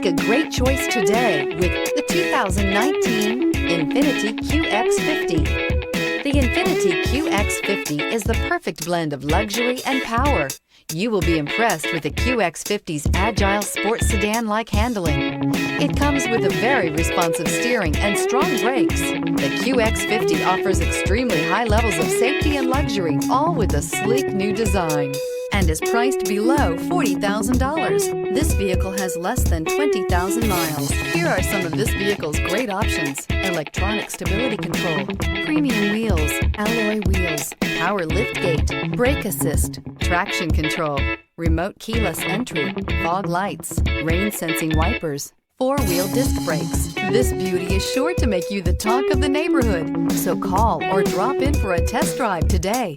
Make a great choice today with the 2019 INFINITI Qx50. The INFINITI Qx50 is the perfect blend of luxury and power. You will be impressed with the QX50's agile sports sedan-like handling. It comes with a very responsive steering and strong brakes. The QX50 offers extremely high levels of safety and luxury, all with a sleek new design, and is priced below $40,000. This vehicle has less than 20,000 miles. Here are some of this vehicle's great options: electronic stability control, premium wheels, alloy wheels, power liftgate, brake assist, traction control, remote keyless entry, fog lights, rain sensing wipers, four-wheel disc brakes. This beauty is sure to make you the talk of the neighborhood. So call or drop in for a test drive today.